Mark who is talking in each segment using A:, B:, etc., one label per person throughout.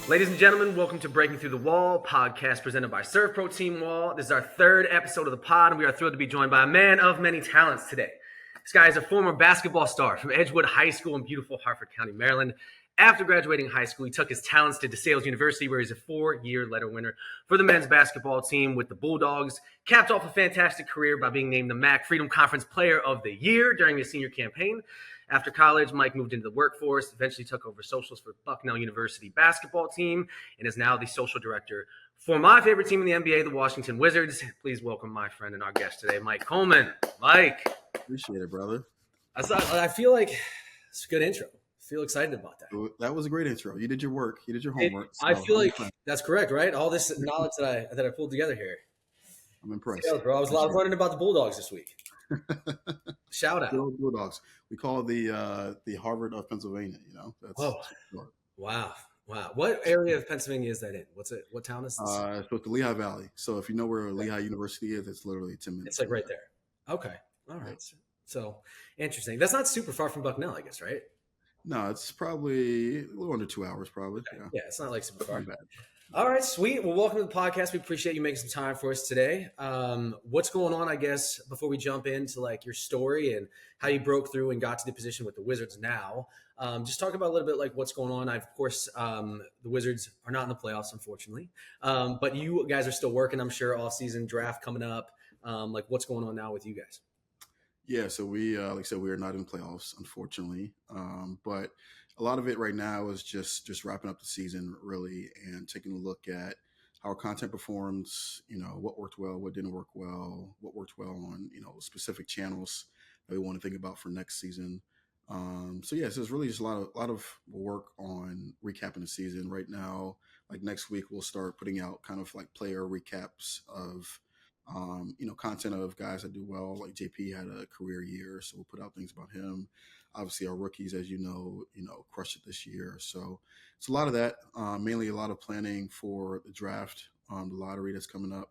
A: Ladies and gentlemen, welcome to Breaking Through the Wall, podcast presented by SERVPRO Team Wall. This is our third episode of the pod, and we are thrilled to be joined by a man of many talents today. This guy is a former basketball star from Edgewood High School in beautiful Harford County, Maryland. After graduating high school, he took his talents to DeSales University, where he's a 4-year letter winner for the men's basketball team with the Bulldogs, capped off a fantastic career by being named the MAC Freedom Conference Player of the Year during his senior campaign. After college, Mike moved into the workforce, eventually took over socials for Bucknell University basketball team, and is now the social director for my favorite team in the NBA, the Washington Wizards. Please welcome my friend and our guest today, Mike Coleman. Mike.
B: Appreciate it, brother.
A: I feel like it's a good intro. I feel excited about that.
B: That was a great intro. You did your work. You did your homework.
A: I feel like that's correct, right? All this knowledge that I pulled together here.
B: I'm impressed.
A: Yeah, bro. I was learning about the Bulldogs this week. Shout out.
B: Bulldogs. We call it the Harvard of Pennsylvania, you know.
A: Whoa. Wow. What area of Pennsylvania is that in? What town is this?
B: So it's the Lehigh Valley. So if you know where Lehigh University is, it's literally 10 minutes.
A: It's like right there. Okay. All right. So interesting. That's not super far from Bucknell, I guess, right?
B: No, it's probably a little under 2 hours, probably.
A: Okay. Yeah, it's not like super far.
B: Not bad.
A: All right, sweet. Well, welcome to the podcast. We appreciate you making some time for us today. What's going on, I guess, before we jump into like your story and how you broke through and got to the position with the Wizards now? Just talk about a little bit like what's going on. Of course, the Wizards are not in the playoffs, unfortunately, but you guys are still working, I'm sure, all season draft coming up. Like what's going on now with you guys?
B: Yeah, so we, like I said, we are not in playoffs, unfortunately. But a lot of it right now is just wrapping up the season, really, and taking a look at how our content performs, you know, what worked well, what didn't work well, what worked well on, you know, specific channels that we want to think about for next season. So it's really just a lot of work on recapping the season right now. Like next week, we'll start putting out kind of like player recaps of content of guys that do well. Like JP had a career year, so we'll put out things about him. Obviously, our rookies, as you know, crushed it this year. So it's a lot of that. Mainly a lot of planning for the draft, the lottery that's coming up.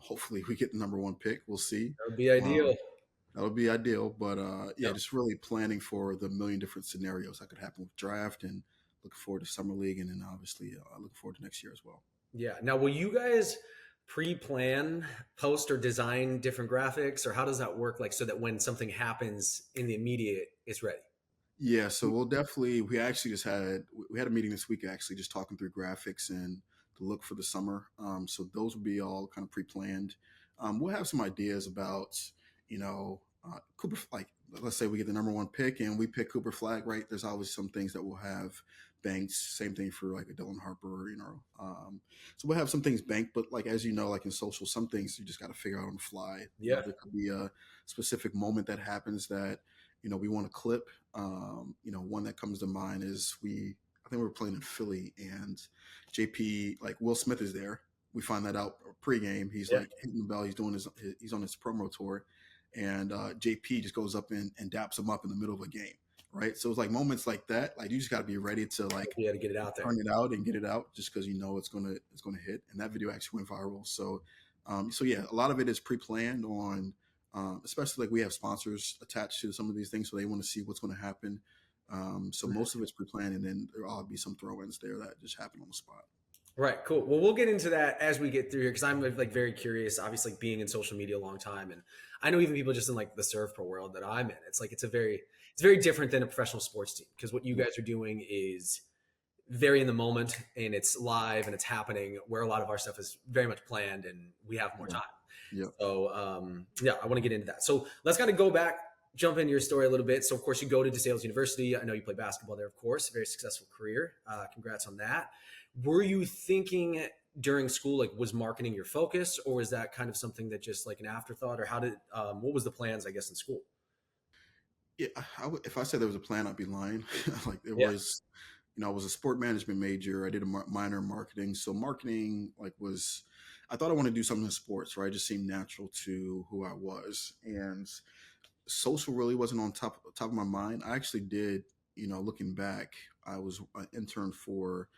B: Hopefully, we get the number one pick. We'll see.
A: That would be ideal.
B: That would be ideal, but just really planning for the million different scenarios that could happen with draft, and looking forward to summer league, and then obviously looking forward to next year as well.
A: Yeah. Now, will you guys pre-plan, post, or design different graphics, or how does that work? Like so that when something happens in the immediate, it's ready.
B: Yeah, so we'll definitely. We had a meeting this week actually, just talking through graphics and the look for the summer. So those will be all kind of pre-planned. We'll have some ideas about, Cooper. Like let's say we get the number one pick and we pick Cooper Flag, right? There's always some things that we'll have banked. Same thing for like a Dylan Harper, So we'll have some things banked, but like as you know, like in social, some things you just got to figure out on the fly.
A: Yeah,
B: there could be a specific moment that happens that we want to clip. One that comes to mind is I think we were playing in Philly and JP, like Will Smith is there. We find that out pregame. He's like hitting the bell. He's on his promo tour, and JP just goes up and daps him up in the middle of a game. Right. So it's like moments like that. Like you just got to be ready to like
A: to get it out there,
B: turn it out and get it out just because it's going to hit. And that video actually went viral. So, a lot of it is pre-planned on, especially like we have sponsors attached to some of these things. So they want to see what's going to happen. So most of it's pre-planned, and then there'll be some throw-ins there that just happen on the spot.
A: Right. Cool. Well, we'll get into that as we get through here because I'm like very curious, obviously being in social media a long time. And I know even people just in like the SERVPRO world that I'm in, it's like, it's very different than a professional sports team because what you guys are doing is very in the moment and it's live and it's happening where a lot of our stuff is very much planned and we have more time.
B: Yeah.
A: So, I want to get into that. So let's kind of go back, jump into your story a little bit. So of course you go to DeSales University. I know you play basketball there, of course, very successful career. Congrats on that. Were you thinking during school, like was marketing your focus or was that kind of something that just like an afterthought or what was the plans, I guess, in school?
B: Yeah. If I said there was a plan, I'd be lying. Like there was, I was a sport management major. I did a minor in marketing. So marketing I thought I wanted to do something in sports, right? It just seemed natural to who I was. And social really wasn't on top of my mind. I actually did, looking back, I was an intern for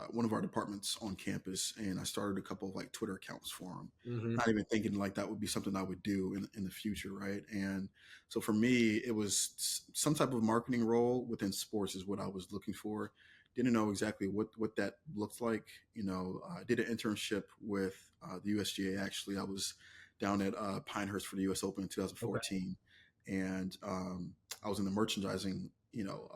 B: one of our departments on campus, and I started a couple of like Twitter accounts for them. Mm-hmm. Not even thinking like that would be something I would do in the future, right? And so for me, it was some type of marketing role within sports is what I was looking for. didn't know exactly what that looked like. I did an internship with the USGA. Actually, I was down at Pinehurst for the U.S. Open in
A: Okay.
B: 2014, and I was in the merchandising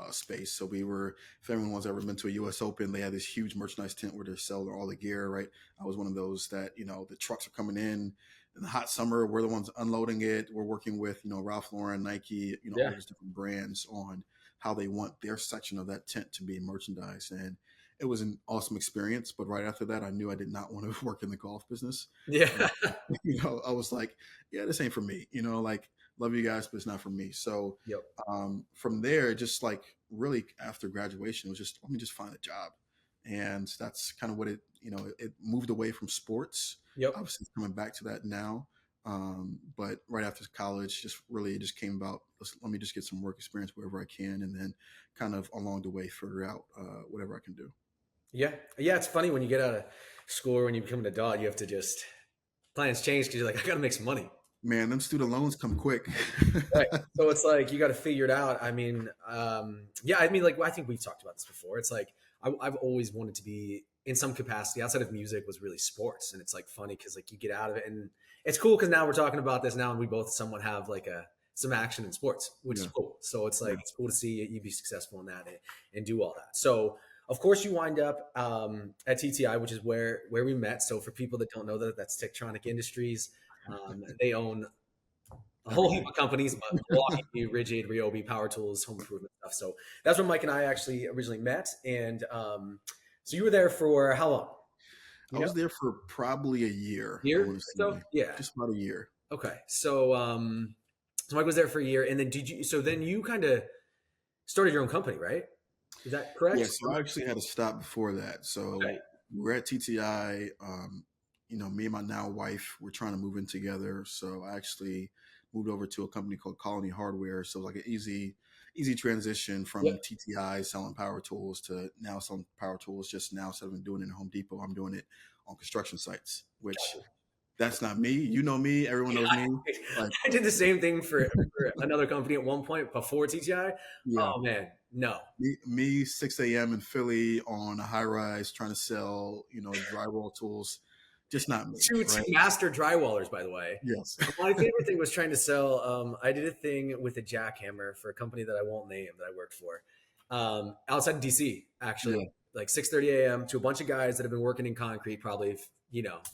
B: space. So we were, if anyone's ever been to a U.S. Open, they had this huge merchandise tent where they're selling all the gear. Right, I was one of those that the trucks are coming in the hot summer. We're the ones unloading it. We're working with Ralph Lauren, Nike, all
A: Yeah.
B: these different brands on how they want their section of that tent to be merchandised. And it was an awesome experience. But right after that, I knew I did not want to work in the golf business.
A: Yeah.
B: I was like, yeah, this ain't for me. Like, love you guys, but it's not for me. So
A: Yep.
B: from there, just like really after graduation, it was just, let me just find a job. And that's kind of what it moved away from sports.
A: Yep.
B: Obviously, it's coming back to that now. But right after college, it just came about, let me just get some work experience wherever I can, and then kind of along the way figure out whatever I can do.
A: Yeah. Yeah. It's funny when you get out of school or when you become an adult, you have to plans change because you're like, I got to make some money.
B: Man, them student loans come quick.
A: Right. So it's like you got to figure it out. I mean, yeah. I mean, like I think we've talked about this before. It's like I've always wanted to be in some capacity outside of music was really sports, and it's like funny because like you get out of it, and it's cool because now we're talking about this now, and we both somewhat have like some action in sports, which is
B: Yeah,
A: cool. So it's like
B: yeah.
A: it's cool to see you be successful in that and do all that. So of course you wind up at TTI, which is where we met. So for people that don't know that, that's Tektronic Industries. They own a whole heap
B: Everything.
A: of companies, but Milwaukee, Rigid, Ryobi, Power Tools, home improvement stuff. So that's where Mike and I actually originally met. And so you were there for how long?
B: I
A: You know,
B: was there for probably a year, I
A: year
B: want to
A: or so?
B: say.
A: Yeah.
B: Just about a year.
A: Okay. So Mike was there for a year, and then so then you kind of started your own company, right? Is that
B: Yeah,
A: correct?
B: so I actually had to stop before that.
A: Okay.
B: So we're at TTI. Me and my now wife, we're trying to move in together. So I actually moved over to a company called Colony Hardware. So like an easy transition
A: Yep.
B: from TTI selling power tools to now selling power tools. Just now, instead of doing it in Home Depot, I'm doing it on construction sites, which
A: Gotcha.
B: that's not me. You know me. Everyone knows me. Like,
A: I did the same thing for another company at one point before TTI.
B: yeah.
A: Oh man, no.
B: Me 6 a.m. in Philly on a high rise trying to sell, drywall tools. Just not me,
A: Two
B: right?
A: master drywallers, by the way.
B: Yes.
A: My favorite thing was trying to sell. I did a thing with a jackhammer for a company that I won't name that I worked for, outside of DC. Actually,
B: Yeah.
A: like 6:30 a.m. to a bunch of guys that have been working in concrete, probably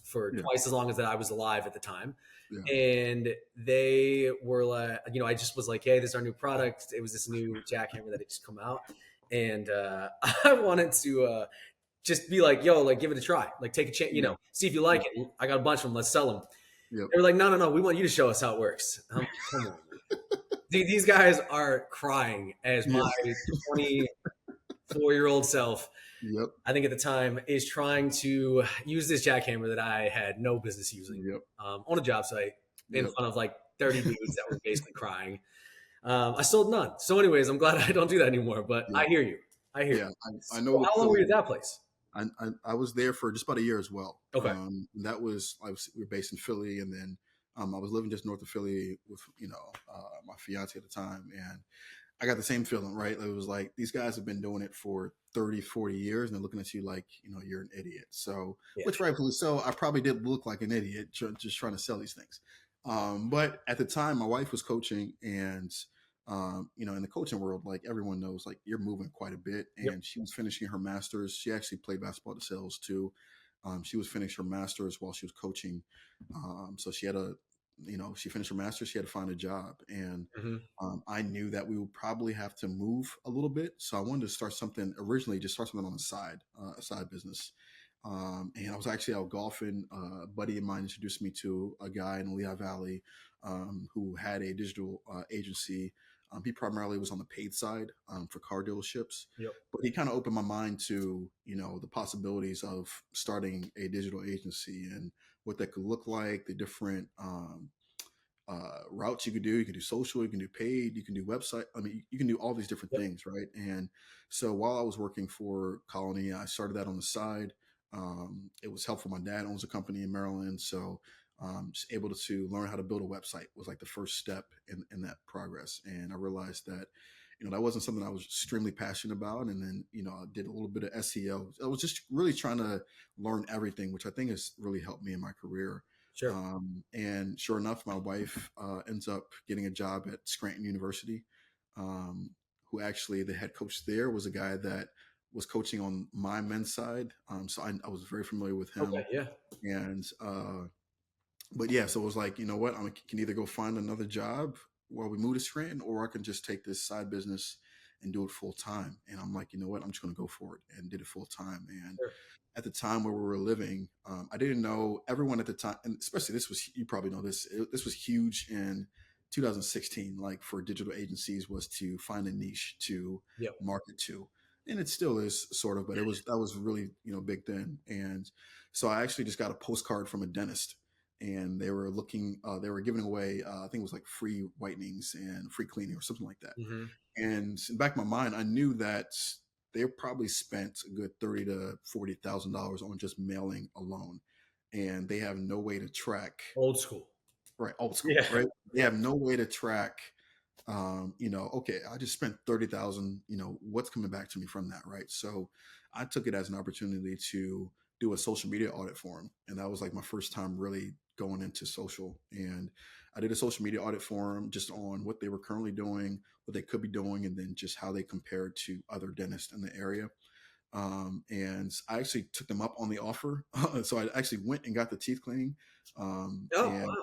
A: for
B: Yeah.
A: twice as long as that I was alive at the time.
B: Yeah.
A: And they were like, I just was like, hey, this is our new product. It was this new jackhammer that had just come out, and I wanted to just be like, yo, like give it a try, like take a chance,
B: Yeah.
A: see if you like it. I got a bunch of them. Let's sell them.
B: Yep.
A: They were like, no, no, no. We want you to show us how it works. Come on. Dude, these guys are crying as my
B: Yeah.
A: 24-year-old self,
B: Yep.
A: I think at the time, is trying to use this jackhammer that I had no business using
B: Yep.
A: on a job site in
B: Yep.
A: front of like 30 dudes that were basically crying. I sold none. So, anyways, I'm glad I don't do that anymore, but I
B: Yep.
A: hear you. I hear
B: Yeah.
A: you.
B: I
A: So,
B: know the
A: how long were you at
B: feeling.
A: that place?
B: I was there for just about a year as well.
A: Okay.
B: We were based in Philly, and then I was living just north of Philly with my fiance at the time, and I got the same feeling, right? It was like these guys have been doing it for 30, 40 years, and they're looking at you like you're an idiot. So,
A: Yeah.
B: which rightfully so, I probably did look like an idiot just trying to sell these things. But at the time, my wife was coaching, and in the coaching world, like everyone knows, like you're moving quite a bit.
A: Yep.
B: And she was finishing her master's. She actually played basketball at the Sales too. She was finishing her master's while she was coaching. So she finished her master's. She had to find a job, and
A: Hmm.
B: I knew that we would probably have to move a little bit. So I wanted to start something originally, just start something on the side, a side business. And I was actually out golfing. A buddy of mine introduced me to a guy in the Lehigh Valley who had a digital agency. He primarily was on the paid side for car dealerships,
A: Yep.
B: but he kind of opened my mind to the possibilities of starting a digital agency and what that could look like, the different routes you could do. You can do social, you can do paid, you can do website. I mean, you can do all these different
A: Yep.
B: things, right? And so while I was working for Colony, I started that on the side. It was helpful. My dad owns a company in Maryland, so just able to learn how to build a website was like the first step in that progress. And I realized that that wasn't something I was extremely passionate about. And then, I did a little bit of SEO. I was just really trying to learn everything, which I think has really helped me in my career.
A: Sure.
B: And sure enough, my wife ends up getting a job at Scranton University, who actually the head coach there was a guy that was coaching on my men's side. So I was very familiar with
A: Okay.
B: him.
A: Yeah.
B: And, but yeah, so it was like, you know what, I can either go find another job while we move to Scranton, or I can just take this side business and do it full time. And I'm like, you know what, I'm just going to go for it, and did it full time. And
A: Sure.
B: at the time where we were living, I didn't know everyone at the time, and especially you probably know this, this was huge in 2016, like for digital agencies, was to find a niche to
A: Yep.
B: market to. And it still is sort of, but that was really, big then. And so I actually just got a postcard from a dentist, and they were they were giving away, I think it was like free whitenings and free cleaning or something like that.
A: Mm-hmm.
B: And in the back of my mind, I knew that they probably spent a good $30,000 to $40,000 on just mailing alone, and they have no way to track.
A: Old school.
B: Right, old school,
A: Yeah.
B: right? They have no way to track. Okay, I just spent 30,000. What's coming back to me from that, right? So I took it as an opportunity to do a social media audit for them, and that was like my first time really going into social. And I did a social media audit for them just on what they were currently doing, what they could be doing, and then just how they compared to other dentists in the area. And I actually took them up on the offer. So I actually went and got the teeth cleaning.
A: Oh,
B: And
A: wow.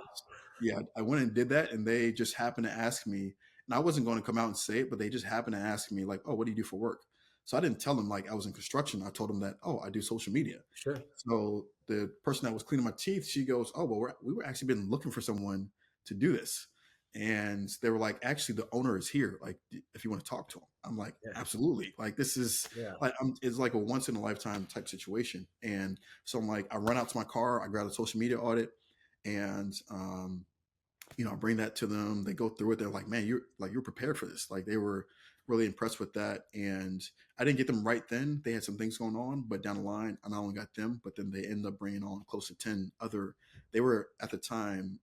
B: yeah, I went and did that, and they just happened to ask me, and I wasn't going to come out and say it, but they just happened to ask me like, "Oh, what do you do for work?" So I didn't tell them like I was in construction. I told them that, "Oh, I do social media."
A: Sure.
B: So the person that was cleaning my teeth, she goes, "Oh, well, we were actually been looking for someone to do this." And they were like, "Actually, the owner is here. Like, if you want to talk to him." I'm like,
A: Yeah.
B: "Absolutely." Like, this is
A: Yeah.
B: like, it's like a once in a lifetime type situation. And so I'm like, I run out to my car, I grab a social media audit, and I bring that to them. They go through it. They're like, "Man, you're prepared for this." Like, they were really impressed with that. And I didn't get them right then. They had some things going on, but down the line, I not only got them, but then they ended up bringing on close to 10 other. They were at the time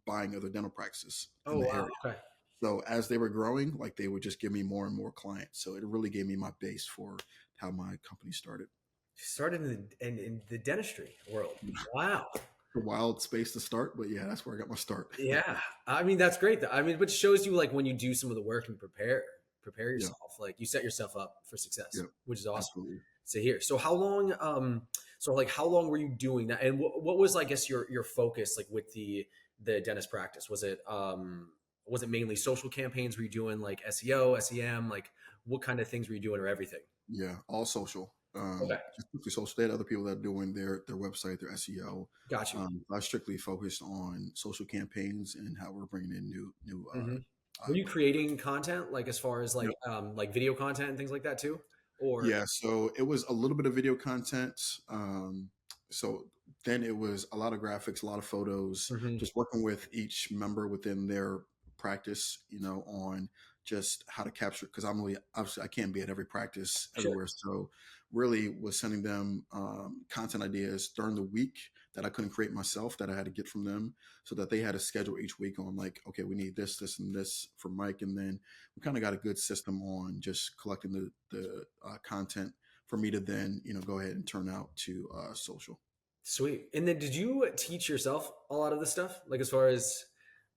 B: buying other dental practices in
A: Oh,
B: the
A: wow.
B: area.
A: Okay.
B: So as they were growing, like they would just give me more and more clients. So it really gave me my base for how my company started.
A: Started in the dentistry world. Wow.
B: A wild space to start, but yeah, that's where I got my start.
A: Yeah. I mean, that's great. I mean, but shows you like when you do some of the work and prepare
B: Yeah,
A: yourself, like you set yourself up for success,
B: yeah,
A: which is awesome
B: absolutely.
A: to hear. So how long, how long were you doing that? And what was, I guess, your focus like with the dentist practice? Was it mainly social campaigns? Were you doing like SEO, SEM? Like what kind of things were you doing, or everything?
B: Yeah, all social.
A: Okay.
B: Just strictly social. They had other people that are doing their website, their SEO.
A: Got you.
B: I strictly focused on social campaigns and how we're bringing in new
A: Hmm. Were you creating content like as far as like video content and things like that too? Or
B: Yeah, so it was a little bit of video content. So then it was a lot of graphics, a lot of photos,
A: Mhm.
B: just working with each member within their practice, on just how to capture. Because I'm really, obviously, I can't be at every practice
A: Sure.
B: everywhere. So really was sending them content ideas during the week that I couldn't create myself, that I had to get from them, so that they had a schedule each week on like, okay, we need this, this, and this for Mike, and then we kind of got a good system on just collecting the content for me to then go ahead and turn out to social.
A: Sweet. And then did you teach yourself a lot of this stuff? Like as far as,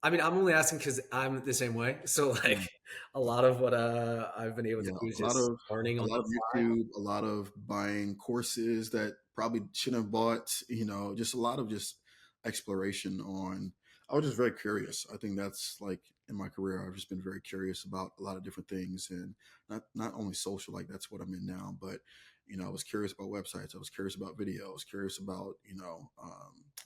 A: I mean, I'm only asking because I'm the same way. So like
B: Yeah,
A: a lot of what I've been able to
B: yeah,
A: do is just learning
B: a
A: on
B: lot
A: the
B: of
A: fly.
B: YouTube, a lot of buying courses that probably shouldn't have bought. Just a lot of just exploration on. I was just very curious. I think that's like in my career, I've just been very curious about a lot of different things, and not only social, like that's what I'm in now, but I was curious about websites. I was curious about video. I was curious about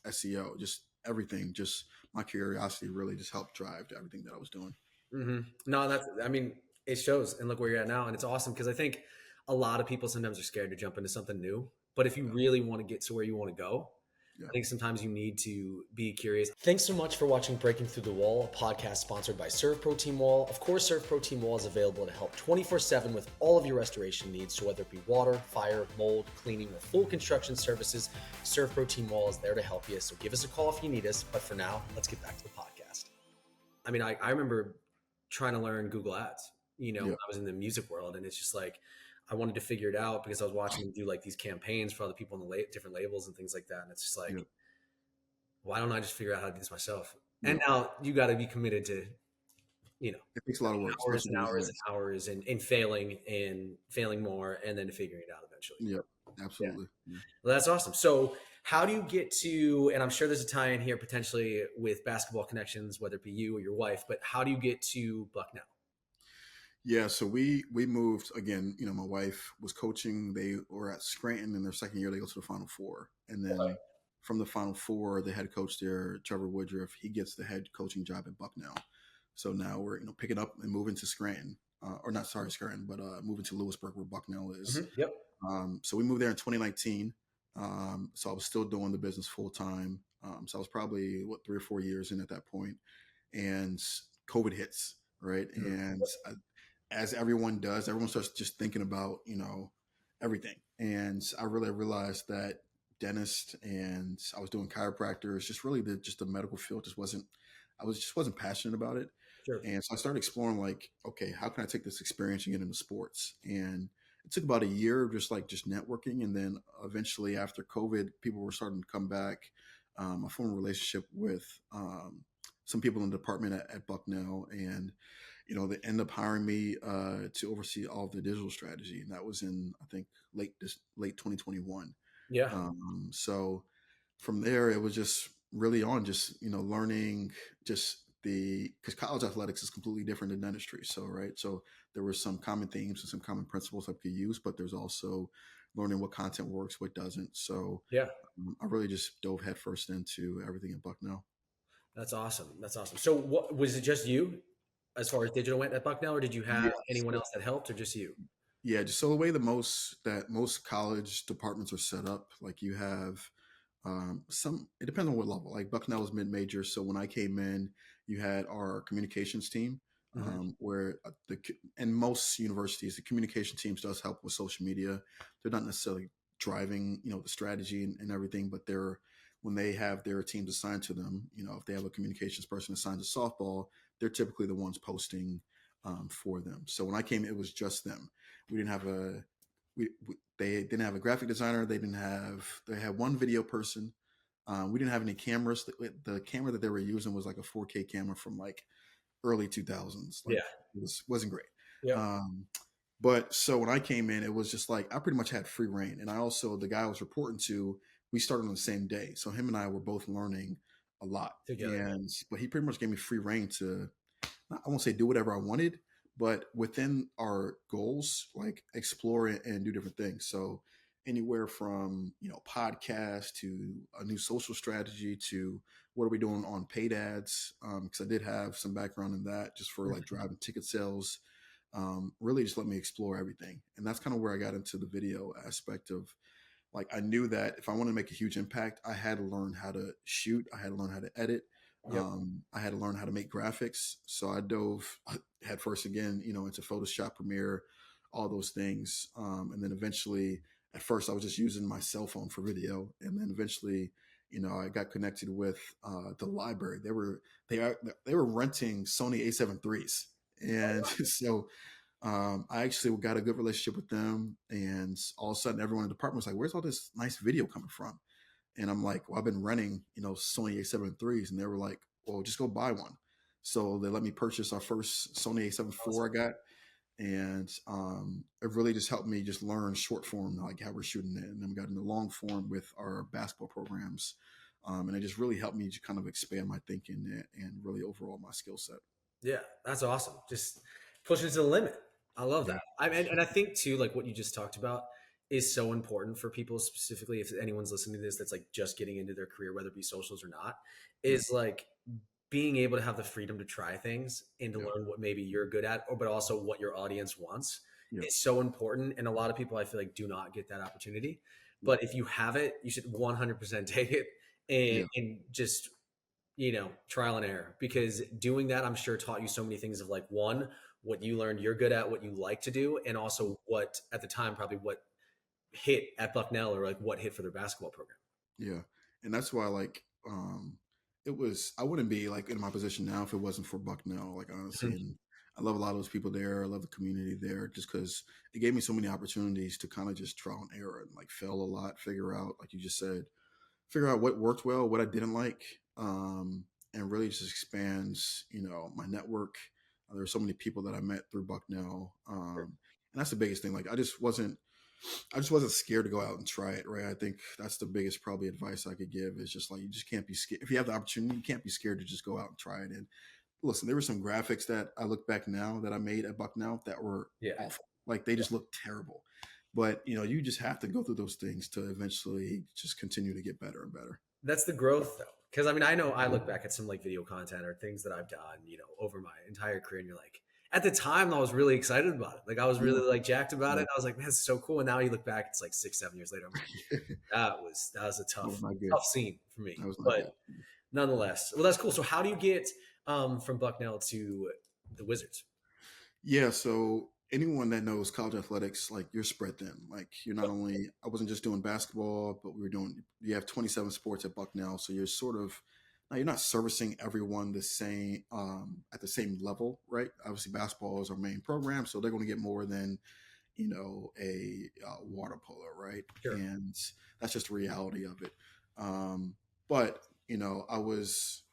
B: SEO, just everything. Just my curiosity really just helped drive to everything that I was doing.
A: Hmm. No, I mean, it shows, and look where you're at now. And it's awesome because I think a lot of people sometimes are scared to jump into something new. But if you
B: Yeah,
A: really want to get to where you want to go,
B: yeah.
A: I think sometimes you need to be curious. Thanks so much for watching Breaking Through the Wall, a podcast sponsored by SERVPRO Team Wall. Of course, SERVPRO Team Wall is available to help 24/7 with all of your restoration needs. So whether it be water, fire, mold, cleaning, or full construction services, SERVPRO Team Wall is there to help you. So give us a call if you need us. But for now, let's get back to the podcast. I mean, I remember trying to learn Google Ads. when
B: Yep.
A: I was in the music world. And it's just like, I wanted to figure it out because I was watching them do like these campaigns for other people on the different labels and things like that. And it's just like,
B: Yep.
A: why don't I just figure out how to do this myself? And
B: Yep.
A: now you got to be committed to, you know,
B: It takes a lot of work,
A: hours
B: especially
A: and
B: these
A: hours and
B: days.
A: hours and failing more and then figuring it out eventually.
B: Yep.
A: Yeah.
B: Absolutely. Yeah.
A: Well, that's awesome. So, how do you get to, and I'm sure there's a tie in here potentially with basketball connections, whether it be you or your wife, but how do you get to Bucknell?
B: Yeah, so we moved again. My wife was coaching. They were at Scranton in their second year. They go to the Final Four, and
A: Okay.
B: then from the Final Four, the head coach there, Trevor Woodruff, he gets the head coaching job at Bucknell. So now we're picking up and moving to Scranton, or not sorry Scranton, but moving to Lewisburg where Bucknell is.
A: Yep.
B: So we moved there in 2019. So I was still doing the business full time. So I was probably 3 or 4 years in at that point, and COVID hits, right?
A: Mhm.
B: And as everyone does, everyone starts just thinking about everything. And I really realized that dentist and I was doing chiropractor. It's just really the medical field just wasn't passionate about it.
A: Sure.
B: And so I started exploring like, okay, how can I take this experience and get into sports? And it took about a year of just networking. And then eventually after COVID, people were starting to come back. I formed a relationship with some people in the department at Bucknell, and they end up hiring me to oversee all of the digital strategy, and that was in I think late 2021.
A: Yeah.
B: So from there, it was just really on just learning just because college athletics is completely different than dentistry. So right, so there were some common themes and some common principles I could use, but there's also learning what content works, what doesn't. So
A: Yeah.
B: I really just dove headfirst into everything at Bucknell.
A: That's awesome. That's awesome. So, what was it just you as far as digital went at Bucknell, or did you have
B: Yeah.
A: anyone else that helped, or just you?
B: Yeah, just so the way most college departments are set up, like you have some. It depends on what level. Like Bucknell is mid major, so when I came in, you had our communications team,
A: Hmm.
B: where in most universities the communication teams does help with social media. They're not necessarily driving the strategy and everything, but they're when they have their teams assigned to them, if they have a communications person assigned to softball, they're typically the ones posting for them. So when I came, it was just them. We didn't have a they didn't have a graphic designer. They had one video person. We didn't have any cameras. The camera that they were using was like a 4K camera from like early 2000s. Like
A: Yeah.
B: wasn't great.
A: Yep.
B: Um, but so when I came in, it was just like I pretty much had free reign, and I also the guy I was reporting to. We started on the same day, so him and I were both learning a lot.
A: Together.
B: And but he pretty much gave me free reign to I won't say do whatever I wanted, but within our goals, like explore it and do different things. So anywhere from podcast to a new social strategy to what are we doing on paid ads? Because I did have some background in that, just for like
A: Mhm.
B: driving ticket sales. Really, just let me explore everything, and that's kind of where I got into the video aspect of like I knew that if I wanted to make a huge impact, I had to learn how to shoot, I had to learn how to edit,
A: Yep.
B: I had to learn how to make graphics. So I dove head first again, into Photoshop, Premiere, all those things, and then eventually, at first, I was just using my cell phone for video, and then eventually, I got connected with the library. They were renting Sony A7 threes, and so I actually got a good relationship with them, and all of a sudden, everyone in the department was like, "Where's all this nice video coming from?" And I'm like, "Well, I've been renting, Sony A7 threes," and they were like, "Well, just go buy one." So they let me purchase our first Sony A7
A: Awesome.
B: IV I got, and it really just helped me just learn short form, like how we're shooting it, and then we got into long form with our basketball programs, and it just really helped me to kind of expand my thinking and really overall my skill set.
A: Yeah, that's awesome. Just pushing it to the limit. I love
B: Yeah,
A: that. And I think too, like what you just talked about is so important for people, specifically if anyone's listening to this that's like just getting into their career, whether it be socials or not,
B: yeah,
A: is like being able to have the freedom to try things and to
B: yeah,
A: learn what maybe you're good at, or but also what your audience wants
B: yeah,
A: is so important. And a lot of people I feel like do not get that opportunity.
B: yeah,
A: But if you have it, you should 100% take it and,
B: yeah,
A: and just trial and error, because doing that, I'm sure taught you so many things of like one, what you learned you're good at, what you like to do, and also what at the time probably what hit at Bucknell or like what hit for their basketball program.
B: yeah. And that's why, like, it was. I wouldn't be like in my position now if it wasn't for Bucknell. Like honestly,
A: Mhm.
B: and I love a lot of those people there. I love the community there just because it gave me so many opportunities to kind of just trial and error and like fail a lot, figure out, like you just said, figure out what worked well, what I didn't like, and really just expands, my network. There were so many people that I met through Bucknell, and that's the biggest thing. Like I just wasn't scared to go out and try it. Right. I think that's the biggest probably advice I could give is just like you just can't be scared. If you have the opportunity, you can't be scared to just go out and try it. And listen, there were some graphics that I look back now that I made at Bucknell that were
A: Yeah.
B: awful. Like they just looked terrible. But you just have to go through those things to eventually just continue to get better and better.
A: That's the growth though. Because I mean, I know I look back at some like video content or things that I've done, over my entire career, and you're like, at the time, I was really excited about it. Like I was
B: Yeah,
A: really like jacked about
B: yeah.
A: it. I was like, man, it's so cool. And now you look back, it's like 6, 7 years later. I'm like, that was a
B: That was
A: tough,
B: not good.
A: tough scene for me.
B: That was not good.
A: But nonetheless, well, that's cool. So how do you get from Bucknell to the Wizards?
B: Yeah, so anyone that knows college athletics, like you're spread thin. Like you're not only I wasn't just doing basketball, but you have 27 sports at Bucknell, so you're sort of now you're not servicing everyone the same at the same level, right? Obviously, basketball is our main program, so they're going to get more than a water polo, right?
A: Sure.
B: And that's just the reality of it. But I was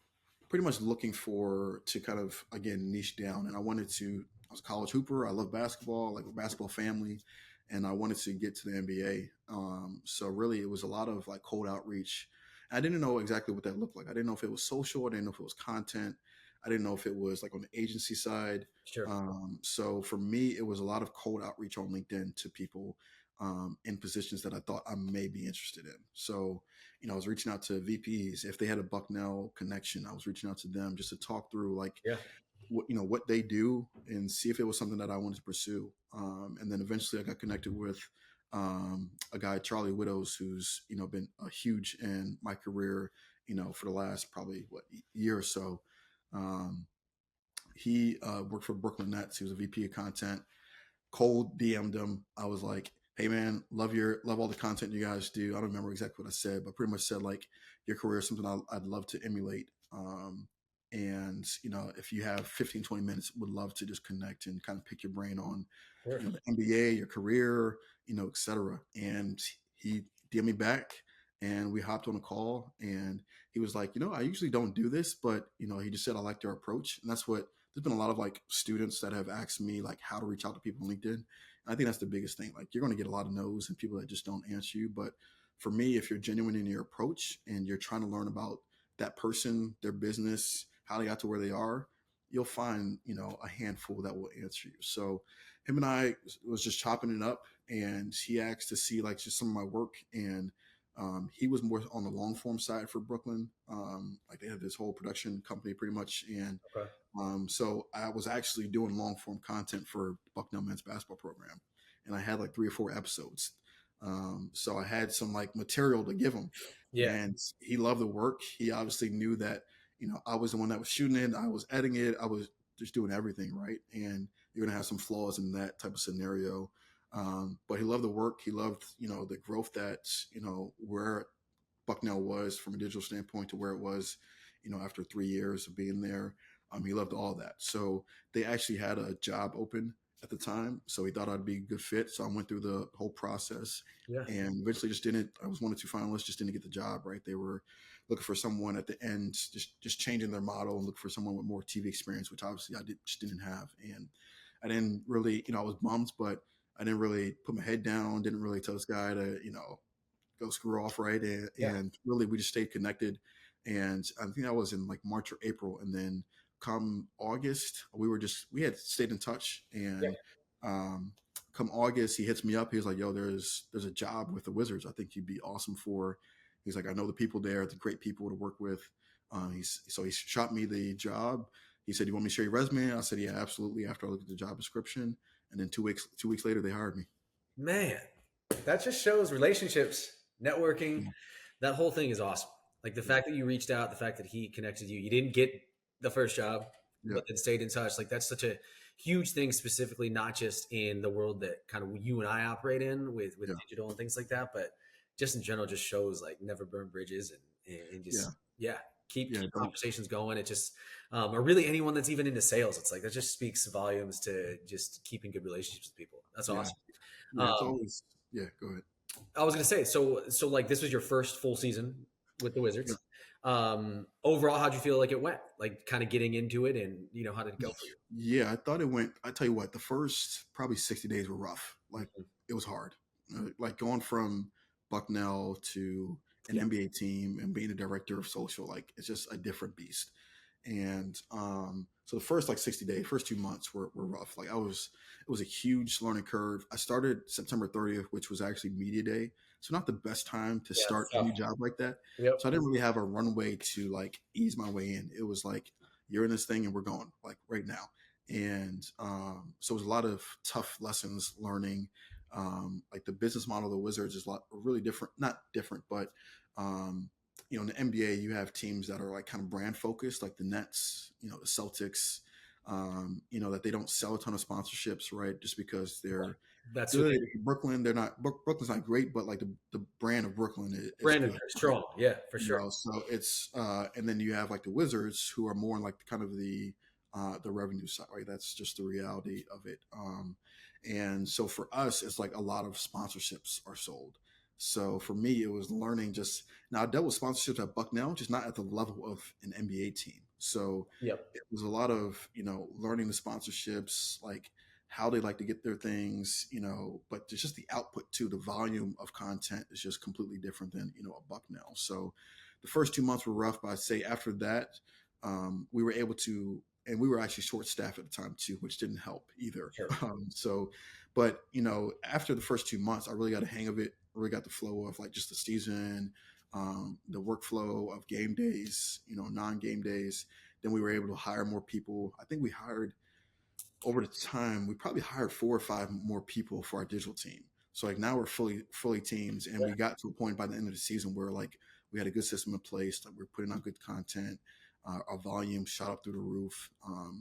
B: pretty much looking for to kind of again niche down, and I was a college hooper. I love basketball, like a basketball family, and I wanted to get to the NBA. So really, it was a lot of like cold outreach. I didn't know exactly what that looked like. I didn't know if it was social. I didn't know if it was content. I didn't know if it was like on the agency side.
A: Sure.
B: So for me, it was a lot of cold outreach on LinkedIn to people in positions that I thought I may be interested in. So, I was reaching out to VPs if they had a Bucknell connection. I was reaching out to them just to talk through like
A: Yeah.
B: what they do and see if it was something that I wanted to pursue. And then eventually, I got connected with a guy, Charlie Widows, who's been a huge in my career. For the last probably year or so. He worked for Brooklyn Nets. He was a VP of content. Cold DM'd him. I was like, "Hey man, love all the content you guys do." I don't remember exactly what I said, but pretty much said like your career is something I'd love to emulate. And if you have 15, 20 minutes, would love to just connect and kind of pick your brain on
A: Sure.
B: the NBA, your career, et cetera. And he DM'd me back and we hopped on a call and he was like, I usually don't do this, but he just said I liked your approach. And that's what there's been a lot of like students that have asked me like how to reach out to people on LinkedIn. And I think that's the biggest thing. Like you're going to get a lot of no's and people that just don't answer you. But for me, if you're genuine in your approach and you're trying to learn about that person, their business, how they got to where they are, you'll find, a handful that will answer you. So him and I was just chopping it up and he asked to see like just some of my work and he was more on the long form side for Brooklyn. Like they had this whole production company pretty much. And
A: Okay.
B: so I was actually doing long form content for Bucknell men's basketball program. And I had like 3 or 4 episodes. So I had some like material to give him
A: Yeah.
B: and he loved the work. He obviously knew that, I was the one that was shooting it. I was editing it. I was just doing everything. Right. And you're going to have some flaws in that type of scenario. But he loved the work. He loved, the growth that, where Bucknell was from a digital standpoint to where it was, after 3 years of being there. He loved all that. So they actually had a job open at the time. So he thought I'd be a good fit. So I went through the whole process
A: Yeah.
B: and eventually I was 1 or 2 finalists, just didn't get the job, right? They were looking for someone at the end, just changing their model and look for someone with more TV experience, which obviously just didn't have. And I didn't really, I was bummed, but I didn't really put my head down, didn't really tell this guy to, go screw off, right?
A: Yeah.
B: And really we just stayed connected. And I think that was in like March or April. And then come August, we had stayed in touch.
A: Yeah.
B: And come August, he hits me up. He was like, "Yo, there's a job with the Wizards. I think you'd be awesome for." He's like, "I know the people there. They're great people to work with." So he shot me the job. He said, "You want me to share your resume?" I said, "Yeah, absolutely." After I looked at the job description, and then 2 weeks later, they hired me.
A: Man, that just shows relationships, networking.
B: Yeah,
A: That whole thing is awesome. Like the fact that you reached out, the fact that he connected you. You didn't get the first job,
B: yeah,
A: but then stayed in touch. Like that's such a huge thing, specifically not just in the world that kind of you and I operate in with
B: yeah,
A: digital and things like that, but just in general, just shows like never burn bridges and just
B: yeah.
A: yeah, keep
B: Yeah, don't.
A: conversations going. It just, or really anyone that's even into sales, it's like that just speaks volumes to just keeping good relationships with people. That's
B: Yeah,
A: awesome.
B: yeah. It's
A: Um,
B: always. Yeah, go ahead.
A: I was gonna say, so like this was your first full season with the
B: Yeah.
A: Wizards. Overall, how'd you feel like it went? Like kind of getting into it, and how did it go for you?
B: Yeah, I thought it went. I tell you what, the first probably 60 days were rough. Like
A: Mhm.
B: it was hard. Like going from Bucknell to an
A: Yeah,
B: NBA team and being a director of social, like it's just a different beast. And so the first like 60 days, first 2 months were rough. Like it was a huge learning curve. I started September 30th, which was actually media day. So not the best time to
A: yeah,
B: start
A: it's
B: a
A: tough.
B: new job like that.
A: Yep.
B: So I didn't really have a runway to like ease my way in. It was like, you're in this thing and we're going like right now. And so it was a lot of tough lessons learning. Like the business model of the Wizards is a lot really different, not different, but in the NBA, you have teams that are like kind of brand focused, like the Nets, the Celtics, that they don't sell a ton of sponsorships, right? Just because they're
A: That's who
B: good. Brooklyn, they're not, Brooklyn's not great, but like the brand of Brooklyn is
A: Brandon
B: good, right?
A: strong. Yeah, for sure.
B: So it's and then you have like the Wizards who are more like kind of the revenue side, right? That's just the reality of it. And so for us, it's like a lot of sponsorships are sold. So for me, it was learning just now. I dealt with sponsorships at Bucknell, just not at the level of an NBA team. So
A: Yep.
B: it was a lot of learning the sponsorships, like how they like to get their things, but it's just the output too. The volume of content is just completely different than a Bucknell. So the first 2 months were rough, but I'd say after that, we were able to, and we were actually short staffed at the time too, which didn't help either.
A: Sure.
B: But after the first 2 months, I really got a hang of it. Really got the flow of like just the season, the workflow of game days, non-game days. Then we were able to hire more people. I think we hired over the time, we probably hired 4 or 5 more people for our digital team. So like now we're fully teams, and
A: Yeah.
B: we got to a point by the end of the season where like we had a good system in place, like we're putting out good content, our volume shot up through the roof.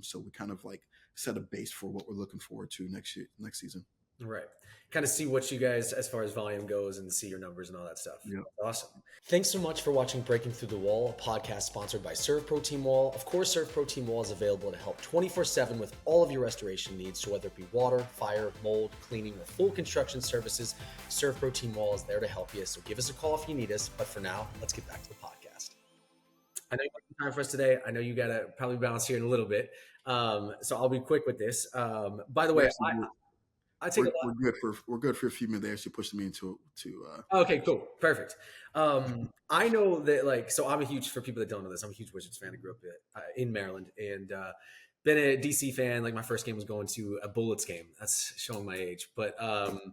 B: So we kind of like set a base for what we're looking forward to next season.
A: Right. Kind of see what you guys, as far as volume goes, and see your numbers and all that stuff.
B: Yeah.
A: Awesome. Thanks so much for watching Breaking Through the Wall, a podcast sponsored by SERVPRO Team Wall. Of course, SERVPRO Team Wall is available to help 24/7 with all of your restoration needs. So whether it be water, fire, mold, cleaning, or full construction services, SERVPRO Team Wall is there to help you. So give us a call if you need us. But for now, let's get back to the podcast. I know you have some time for us today. I know you got to probably bounce here in a little bit. So I'll be quick with this. By the way,
B: Actually,
A: I take a lot.
B: we're good for a few minutes. They actually pushed me into
A: Okay, cool. Perfect. I know that, like, so I'm a huge, for people that don't know this, I'm a huge Wizards fan. I grew up in Maryland, and been a DC fan. Like, my first game was going to a Bullets game. That's showing my age, but I'm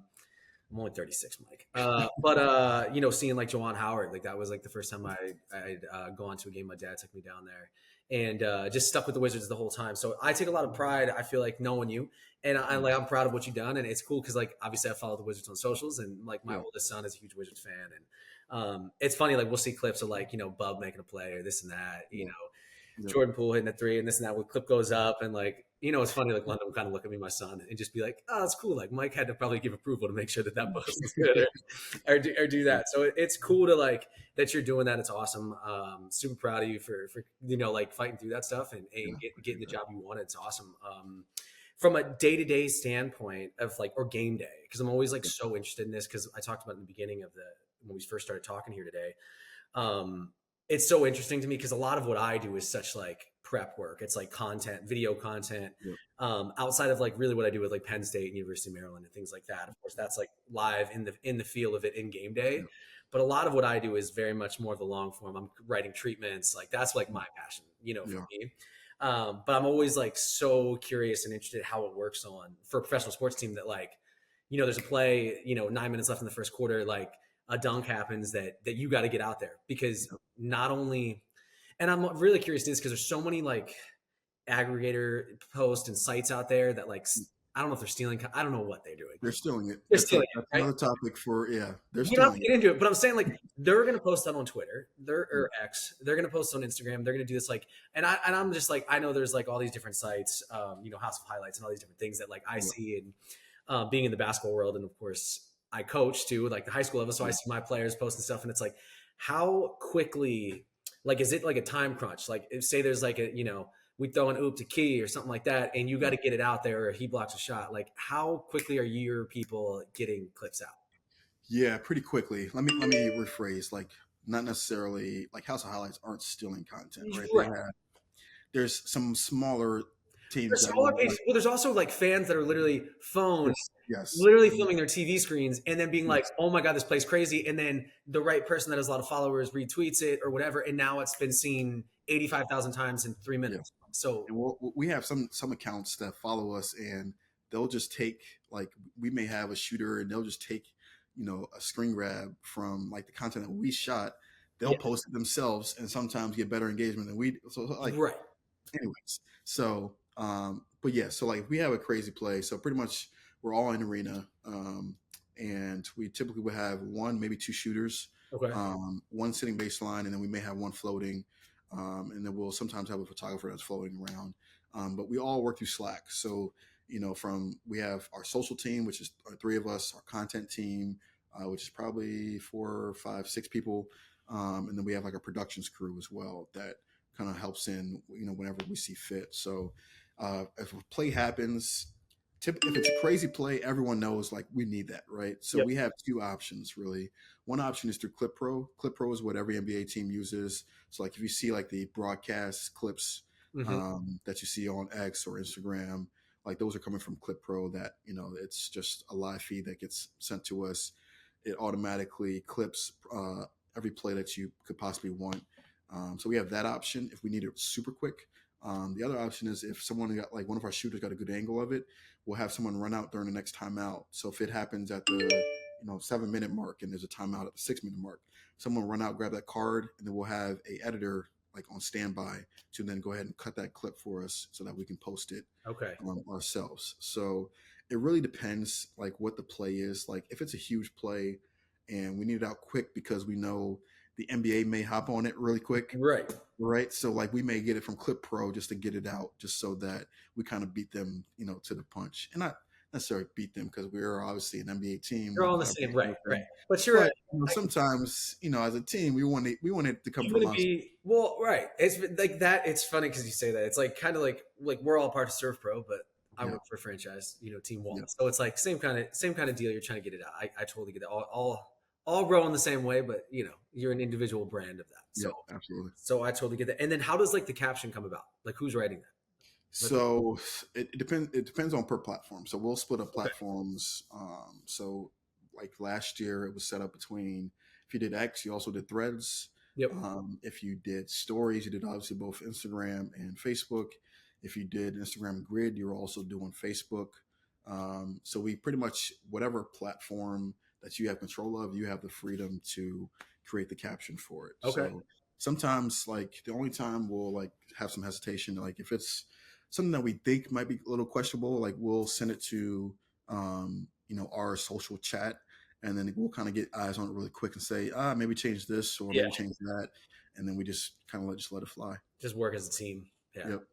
A: only 36, Mike. But seeing like Juwan Howard, like that was like the first time I'd gone to a game. My dad took me down there, and just stuck with the Wizards the whole time. So I take a lot of pride. I feel like knowing you, and I'm proud of what you've done. And it's cool because like obviously I follow the Wizards on socials, and like my oldest son is a huge Wizards fan, and it's funny, like we'll see clips of like Bub making a play or this and that,
B: yeah.
A: Jordan Poole hitting a three and this and that. When the clip goes up, and like it's funny, like London will kind of look at me, my son, and just be like, "Oh, that's cool." Like Mike had to probably give approval to make sure that that post was good, or do that. So it's cool to like that you're doing that. It's awesome. Super proud of you for like fighting through that stuff and getting the job you wanted. It's awesome. From a day-to-day standpoint of like, or game day, because I'm always like so interested in this, because I talked about in the beginning of when we first started talking here today. It's so interesting to me because a lot of what I do is such like prep work. It's like content, video content,
B: Yeah.
A: outside of like really what I do with like Penn State and University of Maryland and things like that. Of course, that's like live in the feel of it in game day.
B: Yeah.
A: But a lot of what I do is very much more of the long form. I'm writing treatments. Like that's like my passion, for me. But I'm always like so curious and interested in how it works for a professional sports team that like, there's a play, 9 minutes left in the first quarter, like a dunk happens that you got to get out there, because not only, and I'm really curious to this because there's so many like aggregator posts and sites out there that like, I don't know if they're stealing. I don't know what they're doing.
B: They're stealing it.
A: They're
B: That's
A: stealing it,
B: that's
A: right?
B: another topic for they're
A: You don't have
B: stealing
A: to get into it, but I'm saying like they're going to post that on Twitter, or X. They're going to post on Instagram. They're going to do this like, and I'm just like, I know there's like all these different sites, House of Highlights and all these different things that like I see, and being in the basketball world, and of course I coach too, like the high school level, so I see my players posting stuff, and it's like how quickly Like, is it like a time crunch? Like, if, say there's like a, we throw an oop to Key or something like that, and you got to get it out there, or he blocks a shot. Like, how quickly are your people getting clips out?
B: Yeah, pretty quickly. Let me rephrase. Like, not necessarily like House of Highlights aren't stealing content, right? They
A: Right.
B: have there's some smaller teams
A: There's
B: that
A: smaller
B: will
A: pages. Well, there's also like fans that are literally phones,
B: yes,
A: literally filming their TV screens and then being like,
B: yes,
A: "Oh my god, this plays crazy!" And then the right person that has a lot of followers retweets it or whatever, and now it's been seen 85,000 times in 3 minutes.
B: yeah.
A: So
B: And we have some accounts that follow us, and they'll just take like we may have a shooter, and they'll just take a screen grab from like the content that we shot. They'll
A: yeah,
B: post it themselves, and sometimes get better engagement than we. So like,
A: right.
B: anyways, so but yeah, so like we have a crazy play. So pretty much we're all in arena, and we typically would have one, maybe two shooters,
A: Okay.
B: one sitting baseline, and then we may have one floating, and then we'll sometimes have a photographer that's floating around. But we all work through Slack. So from we have our social team, which is three of us, our content team, which is probably 4, 5, 6 people, and then we have like a productions crew as well that kind of helps in whenever we see fit. So if a play happens, if it's a crazy play, everyone knows like we need that, right? So
A: Yep.
B: we have two options really. One option is through ClipPro. ClipPro is what every NBA team uses. So like if you see like the broadcast clips
A: Hmm.
B: that you see on X or Instagram, like those are coming from ClipPro. That it's just a live feed that gets sent to us. It automatically clips every play that you could possibly want. So we have that option if we need it super quick. The other option is if someone got like one of our shooters got a good angle of it, we'll have someone run out during the next timeout. So if it happens at the 7-minute mark and there's a timeout at the 6-minute mark, someone run out, grab that card, and then we'll have a editor like on standby to then go ahead and cut that clip for us so that we can post it
A: Okay.
B: ourselves. So it really depends like what the play is. Like if it's a huge play and we need it out quick because we know the NBA may hop on it really quick,
A: Right.
B: right? So like we may get it from Clip Pro just to get it out, just so that we kind of beat them, to the punch, and not necessarily beat them because we're obviously an NBA team.
A: You're
B: We
A: all in the same.
B: collaborate
A: Right.
B: with
A: Right.
B: them,
A: But you're
B: but sometimes as a team we want it to come
A: you
B: from
A: wouldn't
B: us.
A: be well, right? It's like that. It's funny because you say that. It's like kind of like we're all part of ServPro, but I
B: Yeah,
A: work for a franchise, Team Wall.
B: yeah,
A: So it's like same kind of deal. You're trying to get it out. I totally get that. All grow in the same way, but you're an individual brand of that. So
B: yeah, absolutely.
A: so I totally get that. And then how does like the caption come about? Like who's writing that? Like,
B: So it depends. It depends on per platform. So we'll split up
A: okay.
B: platforms. So like last year, it was set up between if you did X, you also did Threads.
A: Yep.
B: If you did Stories, you did obviously both Instagram and Facebook. If you did Instagram Grid, you were also doing Facebook. So we pretty much whatever platform that you have control of, you have the freedom to create the caption for it.
A: Okay.
B: So sometimes like the only time we'll like have some hesitation, like if it's something that we think might be a little questionable, like we'll send it to our social chat, and then we'll kind of get eyes on it really quick and say, maybe change this or
A: Yeah.
B: maybe change that, and then we just kind of let it fly.
A: Just work as a team. Yeah.
B: Yep.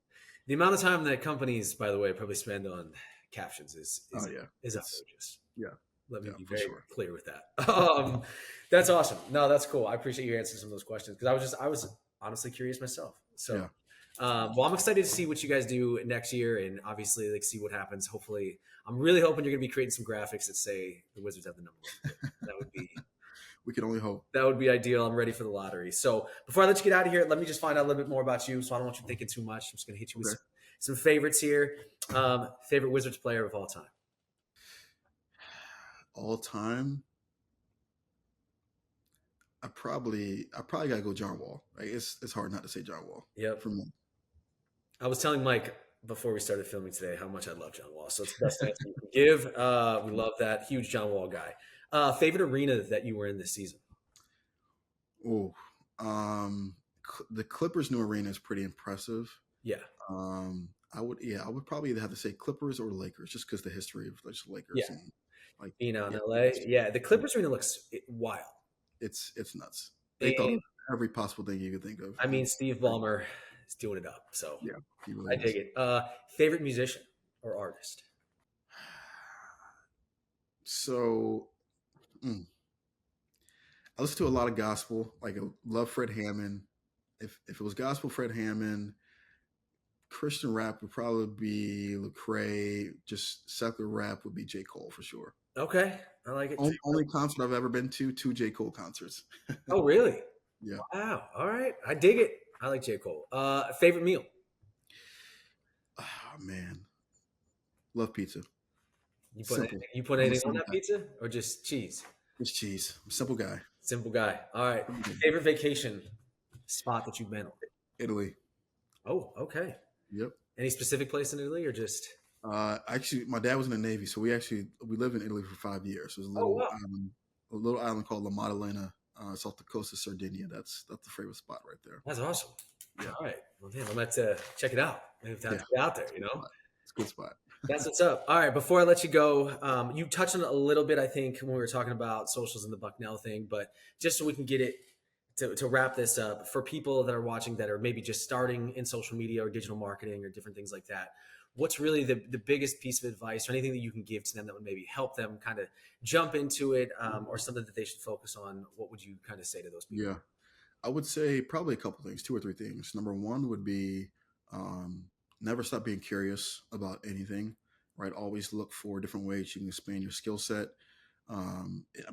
A: The amount of time that companies, by the way, probably spend on captions is
B: Oh
A: is
B: yeah.
A: is
B: It's
A: outrageous.
B: yeah,
A: Let me
B: yeah,
A: be
B: for
A: very
B: sure.
A: clear with that. That's awesome. No, that's cool. I appreciate you answering some of those questions because I was honestly curious myself. So,
B: Yeah.
A: well, I'm excited to see what you guys do next year, and obviously, like, see what happens. Hopefully, I'm really hoping you're going to be creating some graphics that say the Wizards have the number one pick.
B: We can only hope.
A: That would be ideal. I'm ready for the lottery. So, before I let you get out of here, let me just find out a little bit more about you. So, I don't want you thinking too much. I'm just going to hit you with
B: Okay.
A: some favorites here. Favorite Wizards player of all time.
B: All time, I probably gotta go John Wall. Like it's hard not to say John Wall
A: Yep.
B: for me.
A: I was telling Mike before we started filming today how much I love John Wall. So it's the best answer you can give. We love that. Huge John Wall guy. Favorite arena that you were in this season?
B: Oh, the Clippers' new arena is pretty impressive.
A: Yeah.
B: I would probably either have to say Clippers or Lakers, just because the history of just Lakers
A: Yeah.
B: and like
A: In
B: yeah,
A: LA. Yeah. The Clippers arena looks wild.
B: it's nuts. They thought
A: And
B: of every possible thing you could think of,
A: I mean,
B: and
A: Steve Ballmer is doing it up. So
B: yeah, he
A: I
B: really
A: dig
B: is.
A: it. Favorite musician or artist?
B: So I listen to a lot of gospel. Like I love Fred Hammond. if it was gospel, Fred Hammond. Christian rap would probably be Lecrae. Just secular rap would be J. Cole for sure.
A: Okay, I like it.
B: Only concert I've ever been to, two J. Cole concerts.
A: Oh, really?
B: Yeah.
A: Wow. All right, I dig it. I like J. Cole. Favorite meal?
B: Oh, man. Love pizza. Simple.
A: You put
B: I'm a
A: anything on
B: simple
A: that
B: guy.
A: pizza or just cheese?
B: It's cheese. I'm a simple guy.
A: Simple guy. All right.
B: Mhm.
A: Favorite vacation spot that you've been on?
B: Italy.
A: Oh, okay.
B: Yep.
A: Any specific place in Italy or just?
B: Actually, my dad was in the Navy, so we lived in Italy for 5 years. There's
A: Oh, wow.
B: a little island called La Maddalena. It's off the coast of Sardinia. That's the favorite spot right there.
A: That's awesome.
B: Yeah.
A: All right. Well, damn, I'm going to check it out. Maybe have to
B: Yeah.
A: get out there,
B: It's a good spot.
A: That's what's up. All right. Before I let you go, you touched on it a little bit, I think, when we were talking about socials and the Bucknell thing, but just so we can get it to wrap this up, for people that are watching that are maybe just starting in social media or digital marketing or different things like that, what's really the biggest piece of advice or anything that you can give to them that would maybe help them kind of jump into it, or something that they should focus on? What would you kind of say to those people?
B: Yeah. I would say probably a couple things, two or three things. Number one would be um, never stop being curious about anything, right? Always look for different ways you can expand your skill set. I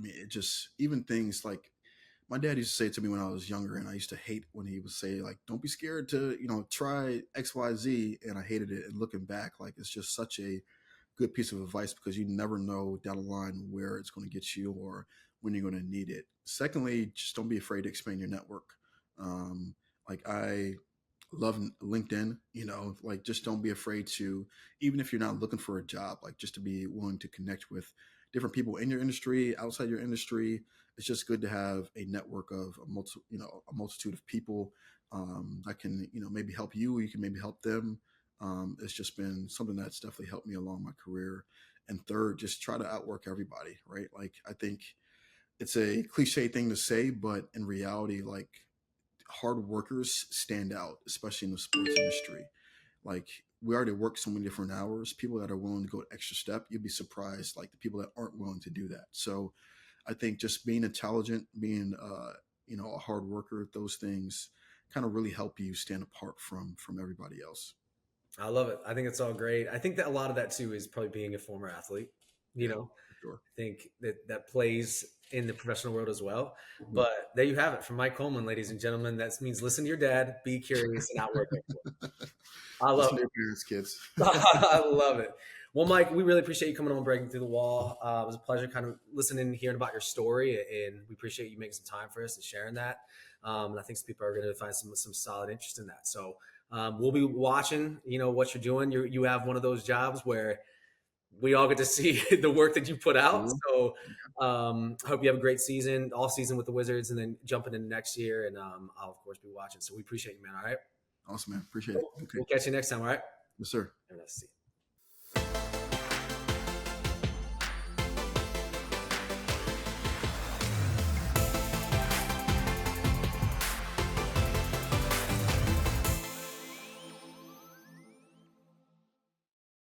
B: mean, it just, even things like my dad used to say to me when I was younger, and I used to hate when he would say, like, don't be scared to, try XYZ. And I hated it. And looking back, like, it's just such a good piece of advice because you never know down the line where it's going to get you or when you're going to need it. Secondly, just don't be afraid to expand your network. Like I love LinkedIn, like just don't be afraid to, even if you're not looking for a job, like just to be willing to connect with different people in your industry, outside your industry. It's just good to have a network of a multitude of people that can, maybe help you. You can maybe help them. It's just been something that's definitely helped me along my career. And third, just try to outwork everybody, right? Like I think it's a cliche thing to say, but in reality, like hard workers stand out, especially in the sports industry. Like we already work so many different hours. People that are willing to go an extra step, you'd be surprised, like the people that aren't willing to do that. So I think just being intelligent, being a hard worker, those things kind of really help you stand apart from everybody else.
A: I love it. I think it's all great. I think that a lot of that too is probably being a former athlete. You
B: Yeah,
A: know,
B: for sure.
A: I think that plays in the professional world as well.
B: Mhm.
A: But there you have it from Mike Coleman, ladies and gentlemen. That means listen to your dad, be curious, and outwork everyone. I love
B: Listen to
A: it.
B: your parents, kids.
A: I love it. Well, Mike, we really appreciate you coming on Breaking Through the Wall. It was a pleasure kind of listening and hearing about your story, and we appreciate you making some time for us and sharing that. And I think some people are going to find some solid interest in that. So we'll be watching, what you're doing. You have one of those jobs where we all get to see the work that you put out.
B: Mhm.
A: So I hope you have a great season, all season with the Wizards, and then jumping into next year. And I'll, of course, be watching. So we appreciate you, man. All right.
B: Awesome, man. Appreciate it. Okay.
A: We'll catch you next time. All right.
B: Yes, sir.
A: Have a nice to see you.